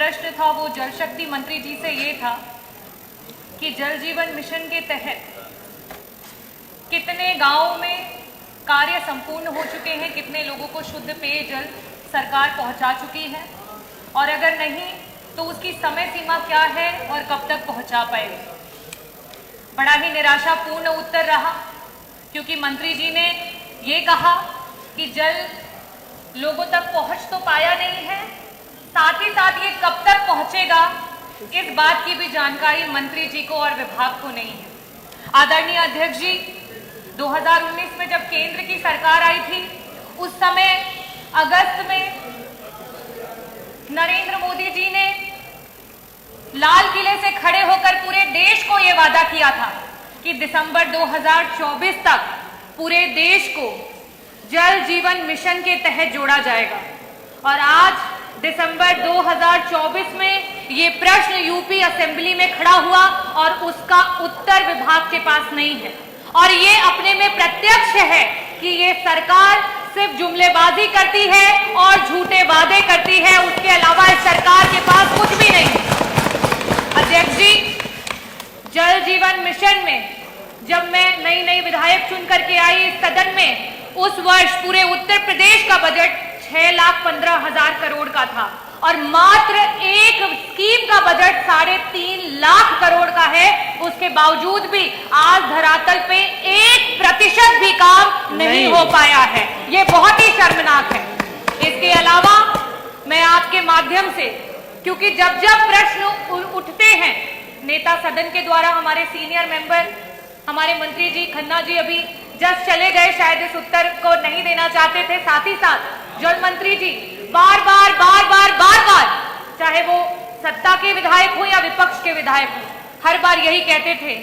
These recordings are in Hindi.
प्रश्न था वो जल शक्ति मंत्री जी से ये था कि जल जीवन मिशन के तहत कितने गांवों में कार्य संपूर्ण हो चुके हैं, कितने लोगों को शुद्ध पेयजल सरकार पहुंचा चुकी है, और अगर नहीं तो उसकी समय सीमा क्या है और कब तक पहुंचा पाएगी। बड़ा ही निराशापूर्ण उत्तर रहा, क्योंकि मंत्री जी ने ये कहा कि जल लोगों तक पहुंच तो पाया नहीं है, साथ ही साथ ये कब तक पहुंचेगा इस बात की भी जानकारी मंत्री जी को और विभाग को नहीं है। आदरणीय अध्यक्ष जी, 2019 में जब केंद्र की सरकार आई थी, उस समय अगस्त में नरेंद्र मोदी जी ने लाल किले से खड़े होकर पूरे देश को यह वादा किया था कि दिसंबर 2024 तक पूरे देश को जल जीवन मिशन के तहत जोड़ा जाएगा। और आज दिसंबर 2024 में ये प्रश्न यूपी असेंबली में खड़ा हुआ और उसका उत्तर विभाग के पास नहीं है। और ये अपने में प्रत्यक्ष है कि ये सरकार सिर्फ जुमलेबाजी करती है और झूठे वादे करती है, उसके अलावा इस सरकार के पास कुछ भी नहीं है। अध्यक्ष जी, जल जीवन मिशन में जब मैं नई विधायक चुन करके आई इस सदन में, उस वर्ष पूरे उत्तर प्रदेश का बजट 6,15,000 करोड़ का था और मात्र एक स्कीम का बजट 3.5 लाख करोड़ का है। उसके बावजूद भी आज धरातल पे 1% भी काम नहीं हो पाया है। ये बहुत ही शर्मनाक है। इसके अलावा मैं आपके माध्यम से, क्योंकि जब जब प्रश्न उठते हैं नेता सदन के द्वारा, हमारे सीनियर मेंबर हमारे मंत्री जी खन्ना जी अभी जस्ट चले गए, शायद इस उत्तर को नहीं देना चाहते थे। साथ ही साथ जल मंत्री जी बार बार चाहे वो सत्ता के विधायक हो या विपक्ष के विधायक हो, हर बार यही कहते थे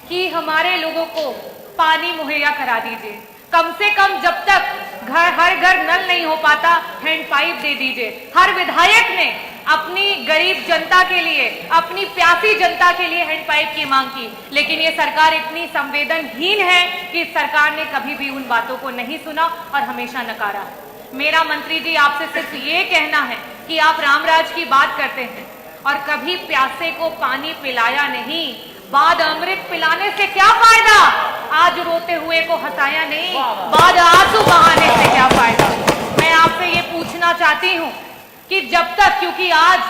कि हमारे लोगों को पानी मुहैया करा दीजिए, कम से कम जब तक हर घर नल नहीं हो पाता हैंड पाइप दे दीजिए। हर विधायक ने अपनी गरीब जनता के लिए, अपनी प्यासी जनता के लिए हैंड पाइप की मांग की, लेकिन ये सरकार इतनी संवेदनहीन है कि सरकार ने कभी भी उन बातों को नहीं सुना और हमेशा नकारा। मेरा मंत्री जी आपसे सिर्फ ये कहना है कि आप रामराज की बात करते हैं और कभी प्यासे को पानी पिलाया नहीं, बाद अमृत पिलाने से क्या फायदा, आज रोते हुए को हंसाया नहीं, बाद आंसू बहाने से क्या फायदा। मैं आपसे ये पूछना चाहती हूँ कि जब तक, क्योंकि आज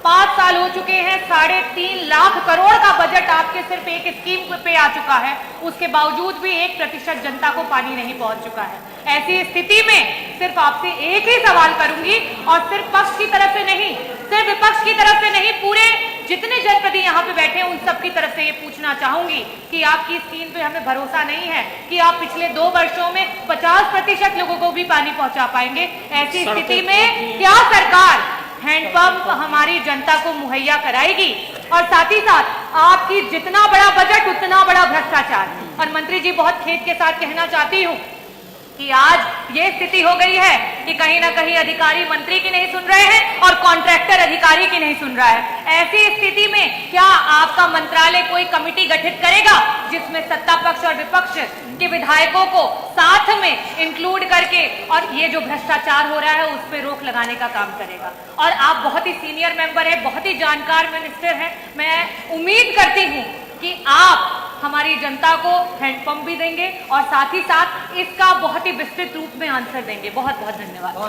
5 साल हो चुके हैं, 3.5 लाख करोड़ का बजट आपके सिर्फ एक स्कीम पे आ चुका है, उसके बावजूद भी 1% जनता को पानी नहीं पहुंच चुका है। ऐसी स्थिति में सिर्फ आपसे एक ही सवाल करूंगी, और सिर्फ पक्ष की तरफ से नहीं, सिर्फ विपक्ष की तरफ से नहीं, पूरे जितने जनप्रतिनिधि यहाँ पे बैठे हैं उन सबकी तरफ से ये पूछना चाहूंगी कि आपकी स्कीम पे हमें भरोसा नहीं है कि आप पिछले 2 वर्षों में 50% लोगों को भी पानी पहुंचा पाएंगे। ऐसी स्थिति में क्या सरकार हैंडपंप हमारी जनता को मुहैया कराएगी? और साथ ही साथ आपकी जितना बड़ा बजट उतना बड़ा भ्रष्टाचार। और मंत्री जी, बहुत खेद के साथ कहना चाहती हूँ कि आज ये स्थिति हो गई है कि कहीं ना कहीं अधिकारी मंत्री की नहीं सुन रहे हैं और कॉन्ट्रैक्टर अधिकारी की नहीं सुन रहा है। ऐसी स्थिति में क्या आपका मंत्रालय कोई कमेटी गठित करेगा जिसमें सत्ता पक्ष और विपक्ष के विधायकों को साथ में इंक्लूड करके और ये जो भ्रष्टाचार हो रहा है उस पर रोक लगाने का काम करेगा? और आप बहुत ही सीनियर मेंबर है, बहुत ही जानकार मिनिस्टर है, मैं उम्मीद करती हूँ कि आप हमारी जनता को हैंडपंप भी देंगे और साथ ही साथ इसका बहुत ही विस्तृत रूप में आंसर देंगे। बहुत बहुत धन्यवाद।